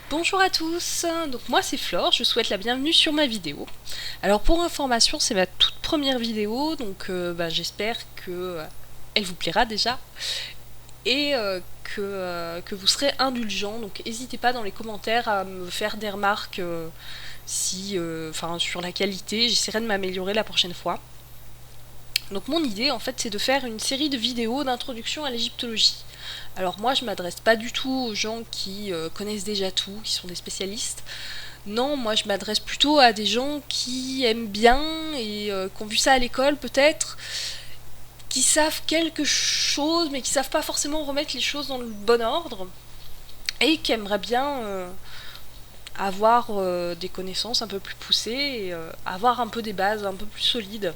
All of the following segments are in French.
Bonjour à tous, donc moi c'est Flore, je souhaite la bienvenue sur ma vidéo. Alors pour information, c'est ma toute première vidéo, donc j'espère que elle vous plaira déjà et que vous serez indulgents. Donc n'hésitez pas dans les commentaires à me faire des remarques sur la qualité, j'essaierai de m'améliorer la prochaine fois. Donc mon idée en fait c'est de faire une série de vidéos d'introduction à l'égyptologie. Alors moi je m'adresse pas du tout aux gens qui connaissent déjà tout, qui sont des spécialistes. Non, moi je m'adresse plutôt à des gens qui aiment bien et qui ont vu ça à l'école peut-être, qui savent quelque chose mais qui savent pas forcément remettre les choses dans le bon ordre et qui aimeraient bien avoir des connaissances un peu plus poussées et avoir un peu des bases un peu plus solides.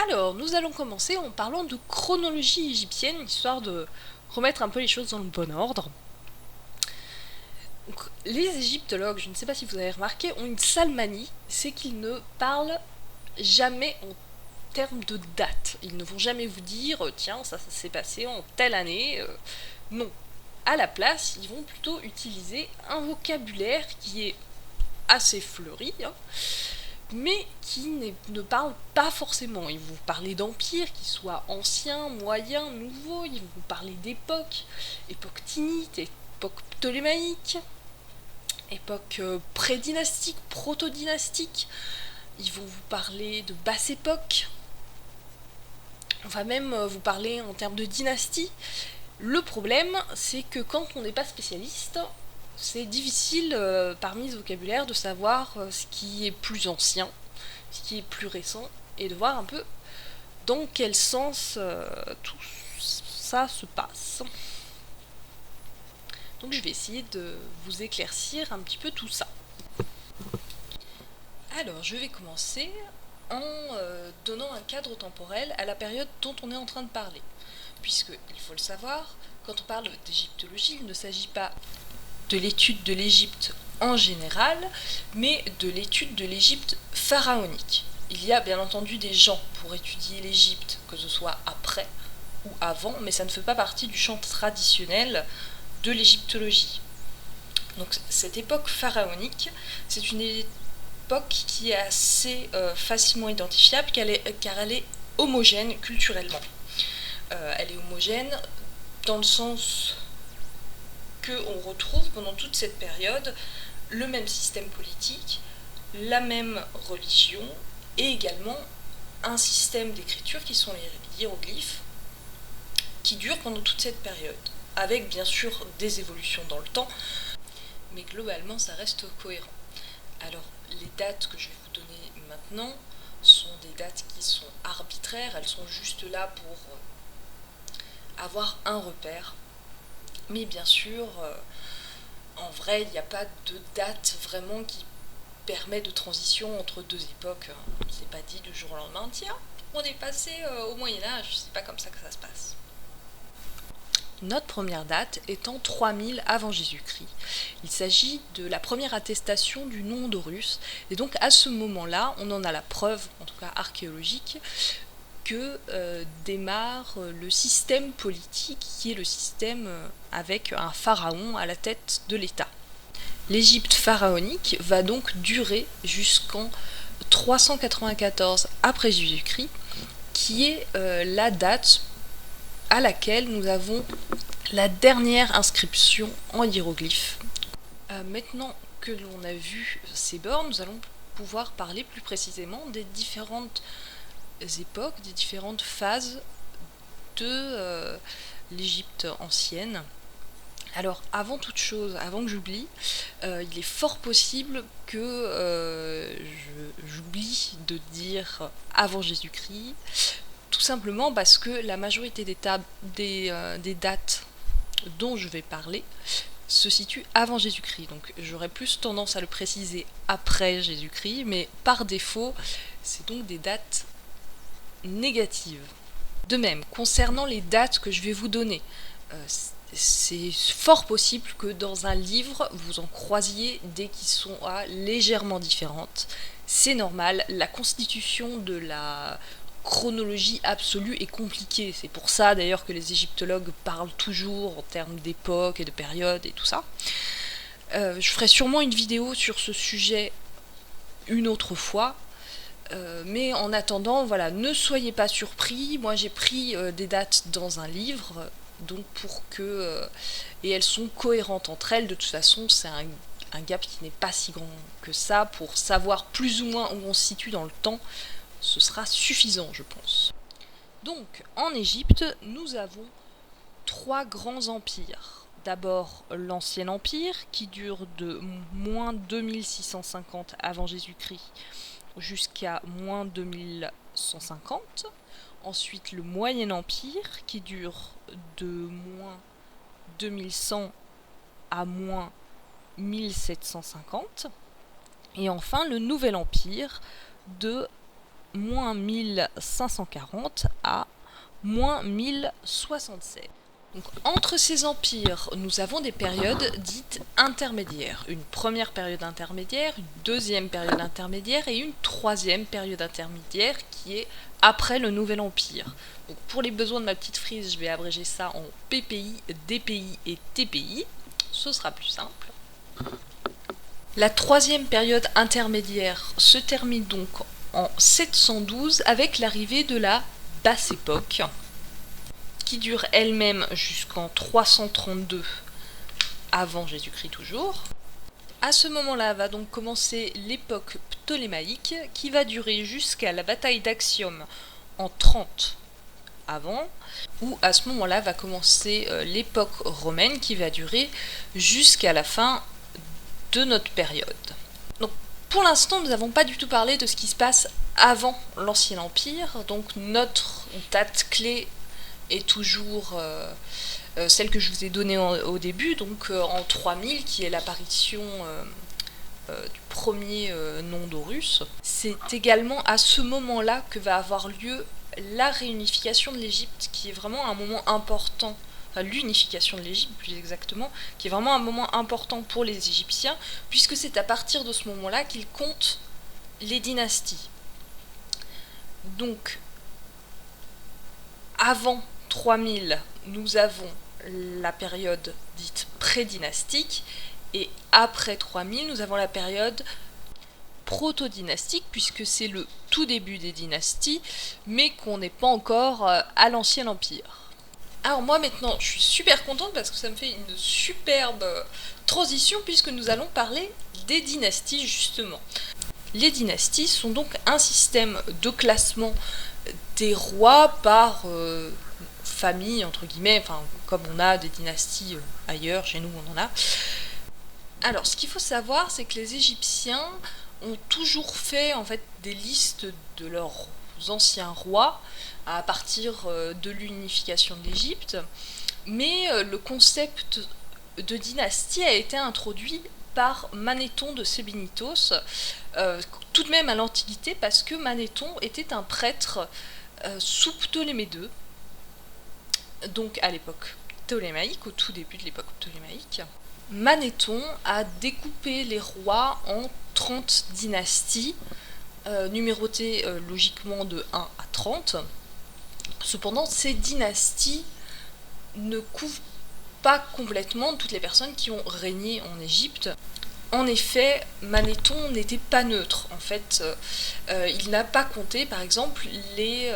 Alors, nous allons commencer en parlant de chronologie égyptienne, histoire de remettre un peu les choses dans le bon ordre. Donc, les égyptologues, je ne sais pas si vous avez remarqué, ont une sale manie, c'est qu'ils ne parlent jamais en termes de date. Ils ne vont jamais vous dire, tiens, ça s'est passé en telle année. Non. À la place, ils vont plutôt utiliser un vocabulaire qui est assez fleuri, mais qui ne parle pas forcément. Ils vont vous parler d'empires, qu'ils soient anciens, moyens, nouveaux, ils vont vous parler d'époques, époque tinnite, époque ptolémaïque, époque pré-dynastique, proto-dynastique, ils vont vous parler de basse époque, on va même vous parler en termes de dynastie. Le problème, c'est que quand on n'est pas spécialiste, c'est difficile parmi ce vocabulaire de savoir ce qui est plus ancien, ce qui est plus récent, et de voir un peu dans quel sens tout ça se passe. Donc je vais essayer de vous éclaircir un petit peu tout ça. Alors je vais commencer en donnant un cadre temporel à la période dont on est en train de parler. Puisque, il faut le savoir, quand on parle d'égyptologie, il ne s'agit pas de l'étude de l'Égypte en général, mais de l'étude de l'Égypte pharaonique. Il y a bien entendu des gens pour étudier l'Égypte, que ce soit après ou avant, mais ça ne fait pas partie du champ traditionnel de l'égyptologie. Donc cette époque pharaonique, c'est une époque qui est assez facilement identifiable car elle est homogène culturellement. Elle est homogène dans le sens qu'on retrouve pendant toute cette période le même système politique, la même religion et également un système d'écriture qui sont les hiéroglyphes qui durent pendant toute cette période, avec bien sûr des évolutions dans le temps, mais globalement ça reste cohérent. Alors les dates que je vais vous donner maintenant sont des dates qui sont arbitraires, elles sont juste là pour avoir un repère. Mais bien sûr, en vrai, il n'y a pas de date vraiment qui permet de transition entre deux époques. C'est pas dit du jour au lendemain, tiens, on est passé au Moyen-Âge, c'est pas comme ça que ça se passe. Notre première date étant 3000 avant Jésus-Christ. Il s'agit de la première attestation du nom d'Horus, et donc à ce moment-là, on en a la preuve, en tout cas archéologique, que démarre le système politique qui est le système avec un pharaon à la tête de l'État. L'Égypte pharaonique va donc durer jusqu'en 394 après Jésus-Christ, qui est la date à laquelle nous avons la dernière inscription en hiéroglyphes. Maintenant que l'on a vu ces bornes, nous allons pouvoir parler plus précisément des différentes époques, des différentes phases de l'Égypte ancienne. Alors, avant toute chose, avant que j'oublie, il est fort possible que j'oublie de dire avant Jésus-Christ, tout simplement parce que la majorité des dates dont je vais parler se situe avant Jésus-Christ. Donc j'aurais plus tendance à le préciser après Jésus-Christ, mais par défaut, c'est donc des dates négatives. De même, concernant les dates que je vais vous donner, c'est fort possible que dans un livre, vous en croisiez des qui sont légèrement différentes. C'est normal, la constitution de la chronologie absolue est compliquée. C'est pour ça d'ailleurs que les égyptologues parlent toujours en termes d'époque et de période et tout ça. Je ferai sûrement une vidéo sur ce sujet une autre fois. Mais en attendant, voilà, ne soyez pas surpris. Moi, j'ai pris des dates dans un livre, donc pour que... et elles sont cohérentes entre elles. De toute façon, c'est un gap qui n'est pas si grand que ça. Pour savoir plus ou moins où on se situe dans le temps, ce sera suffisant, je pense. Donc, en Égypte, nous avons 3 grands empires. D'abord, l'Ancien Empire, qui dure de moins 2650 avant Jésus-Christ jusqu'à moins 2150. Ensuite, le Moyen Empire, qui dure de moins 2100 à moins 1750. Et enfin, le Nouvel Empire, de moins 1540 à moins 1067. Donc, entre ces empires, nous avons des périodes dites intermédiaires. Une première période intermédiaire, une deuxième période intermédiaire et une troisième période intermédiaire qui est après le Nouvel Empire. Donc, pour les besoins de ma petite frise, je vais abréger ça en PPI, DPI et TPI. Ce sera plus simple. La troisième période intermédiaire se termine donc en 712 avec l'arrivée de la Basse Époque, qui dure elle-même jusqu'en 332 avant Jésus-Christ toujours. À ce moment-là va donc commencer l'époque ptolémaïque qui va durer jusqu'à la bataille d'Actium en 30 avant, où à ce moment-là va commencer l'époque romaine qui va durer jusqu'à la fin de notre période. Donc pour l'instant nous n'avons pas du tout parlé de ce qui se passe avant l'Ancien Empire, donc notre date clé est toujours celle que je vous ai donnée au début, donc en 3000, qui est l'apparition du premier nom d'Horus. C'est également à ce moment-là que va avoir lieu la réunification de l'Égypte, qui est vraiment un moment important, enfin l'unification de l'Égypte plus exactement, qui est vraiment un moment important pour les Égyptiens, puisque c'est à partir de ce moment-là qu'ils comptent les dynasties. Donc, avant 3000, nous avons la période dite pré-dynastique, et après 3000, nous avons la période proto-dynastique, puisque c'est le tout début des dynasties, mais qu'on n'est pas encore à l'Ancien Empire. Alors moi maintenant, je suis super contente parce que ça me fait une superbe transition, puisque nous allons parler des dynasties justement. Les dynasties sont donc un système de classement des rois par famille, entre guillemets, enfin comme on a des dynasties ailleurs, chez nous on en a. Alors ce qu'il faut savoir, c'est que les Égyptiens ont toujours fait en fait des listes de leurs anciens rois à partir de l'unification de l'Égypte, mais le concept de dynastie a été introduit par Manéthon de Sébennytos, tout de même à l'Antiquité, parce que Manéthon était un prêtre sous Ptolémée II, donc à l'époque ptolémaïque, au tout début de l'époque ptolémaïque. Manéthon a découpé les rois en 30 dynasties, numérotées logiquement de 1 à 30. Cependant, ces dynasties ne couvrent pas complètement toutes les personnes qui ont régné en Égypte. En effet, Manéthon n'était pas neutre. En fait, il n'a pas compté, par exemple, les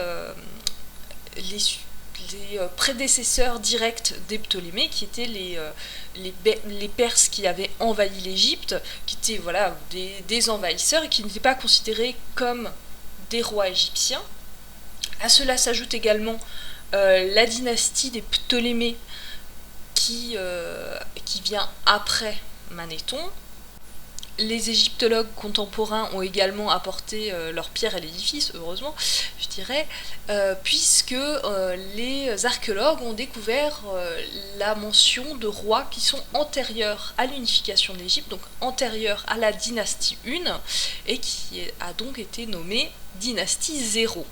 prédécesseurs directs des Ptolémées, qui étaient les Perses qui avaient envahi l'Égypte, qui étaient voilà, des envahisseurs et qui n'étaient pas considérés comme des rois égyptiens. À cela s'ajoute également la dynastie des Ptolémées qui vient après Manéthon. Les égyptologues contemporains ont également apporté leur pierre à l'édifice, heureusement, je dirais, puisque les archéologues ont découvert la mention de rois qui sont antérieurs à l'unification de l'Égypte, donc antérieurs à la dynastie 1, et qui a donc été nommée dynastie 0.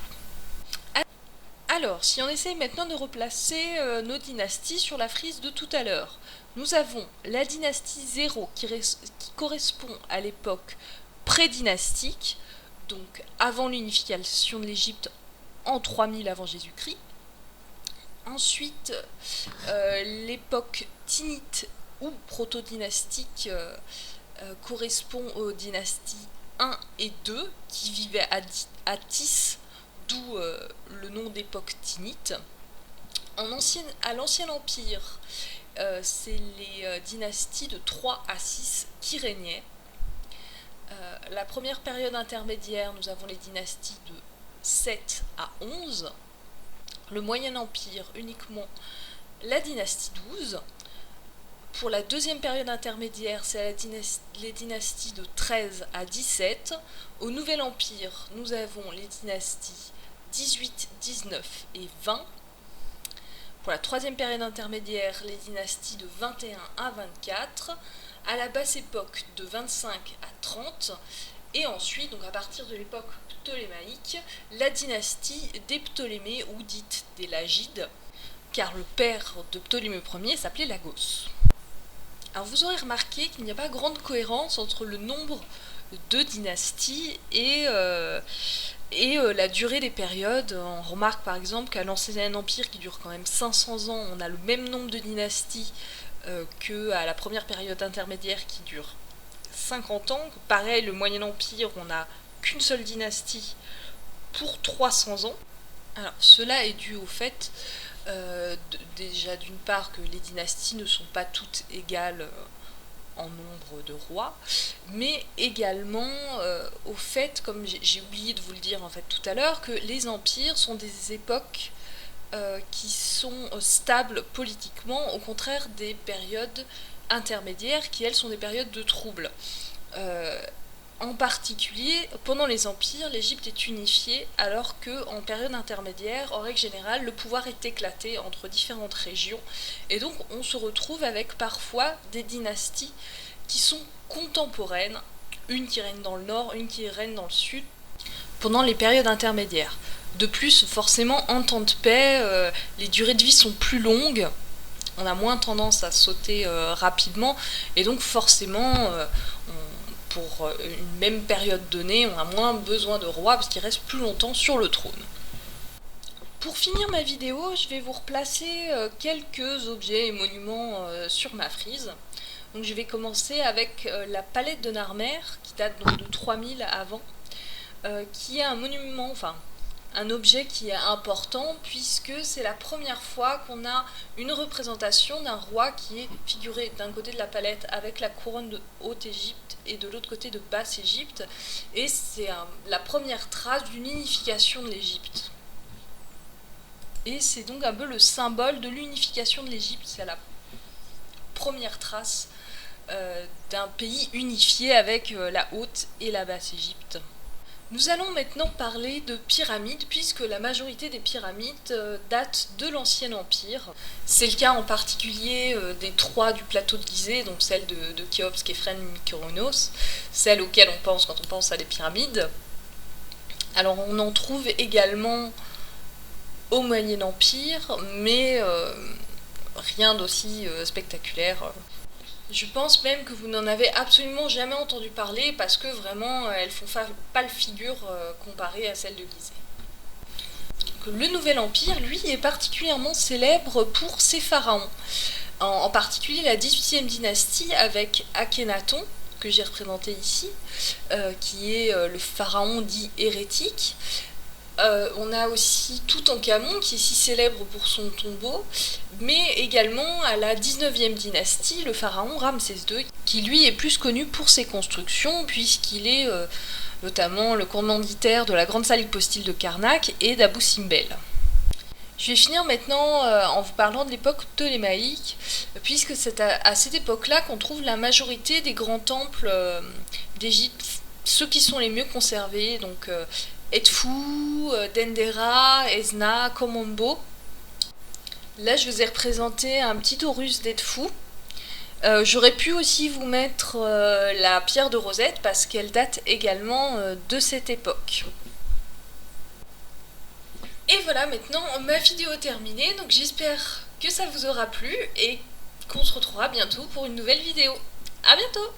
Alors, si on essaye maintenant de replacer nos dynasties sur la frise de tout à l'heure, nous avons la dynastie 0 qui correspond à l'époque pré-dynastique, donc avant l'unification de l'Égypte en 3000 avant Jésus-Christ. Ensuite, l'époque tinnite ou proto-dynastique correspond aux dynasties 1 et 2 qui vivaient à Tis, d'où le nom d'époque tinnite. À l'Ancien Empire, c'est les dynasties de 3 à 6 qui régnaient. La première période intermédiaire, nous avons les dynasties de 7 à 11. Le Moyen Empire, uniquement la dynastie 12. Pour la deuxième période intermédiaire, c'est les dynasties de 13 à 17. Au Nouvel Empire, nous avons les dynasties 18, 19 et 20. Pour la troisième période intermédiaire, les dynasties de 21 à 24. À la basse époque, de 25 à 30. Et ensuite, donc à partir de l'époque ptolémaïque, la dynastie des Ptolémées, ou dite des Lagides, car le père de Ptolémée Ier s'appelait Lagos. Alors vous aurez remarqué qu'il n'y a pas grande cohérence entre le nombre de dynasties et la durée des périodes. On remarque par exemple qu'à l'Ancien Empire, qui dure quand même 500 ans, on a le même nombre de dynasties qu'à la première période intermédiaire qui dure 50 ans. Pareil, le Moyen Empire, on n'a qu'une seule dynastie pour 300 ans. Alors cela est dû au fait déjà d'une part que les dynasties ne sont pas toutes égales en nombre de rois, mais également au fait, comme j'ai oublié de vous le dire en fait tout à l'heure, que les empires sont des époques qui sont stables politiquement, au contraire des périodes intermédiaires qui elles sont des périodes de troubles. En particulier, pendant les empires, l'Égypte est unifiée, alors qu'en période intermédiaire, en règle générale, le pouvoir est éclaté entre différentes régions. Et donc, on se retrouve avec parfois des dynasties qui sont contemporaines, une qui règne dans le nord, une qui règne dans le sud, pendant les périodes intermédiaires. De plus, forcément, en temps de paix, les durées de vie sont plus longues, on a moins tendance à sauter rapidement, et donc forcément, pour une même période donnée, on a moins besoin de roi parce qu'il reste plus longtemps sur le trône. Pour finir ma vidéo, je vais vous replacer quelques objets et monuments sur ma frise. Donc je vais commencer avec la palette de Narmer, qui date donc de 3000 avant, qui est un monument, enfin un objet qui est important puisque c'est la première fois qu'on a une représentation d'un roi qui est figuré d'un côté de la palette avec la couronne de Haute-Égypte et de l'autre côté de Basse-Égypte, et c'est la première trace d'une unification de l'Égypte. Et c'est donc un peu le symbole de l'unification de l'Égypte, c'est la première trace d'un pays unifié avec la Haute et la Basse-Égypte. Nous allons maintenant parler de pyramides, puisque la majorité des pyramides datent de l'Ancien Empire. C'est le cas en particulier des 3 du plateau de Gizeh, donc celle de Khéops, Képhren, Mykonos, celle auxquelles on pense quand on pense à des pyramides. Alors on en trouve également au Moyen Empire, mais rien d'aussi spectaculaire. Je pense même que vous n'en avez absolument jamais entendu parler parce que vraiment elles font pâle figure comparée à celle de Gizeh. Le Nouvel Empire, lui, est particulièrement célèbre pour ses pharaons. En particulier la 18e dynastie avec Akhenaton, que j'ai représenté ici, qui est le pharaon dit hérétique. On a aussi Toutankhamon qui est si célèbre pour son tombeau, mais également à la 19e dynastie, le pharaon Ramsès II, qui lui est plus connu pour ses constructions, puisqu'il est notamment le commanditaire de la grande salle hypostyle de Karnak et d'Abou Simbel. Je vais finir maintenant en vous parlant de l'époque ptolémaïque, puisque c'est à cette époque-là qu'on trouve la majorité des grands temples d'Égypte, ceux qui sont les mieux conservés, donc Edfou, Dendera, Esna, Komombo. Là, je vous ai représenté un petit Horus d'Edfou. J'aurais pu aussi vous mettre la pierre de Rosette parce qu'elle date également de cette époque. Et voilà, maintenant ma vidéo est terminée, donc j'espère que ça vous aura plu et qu'on se retrouvera bientôt pour une nouvelle vidéo. À bientôt!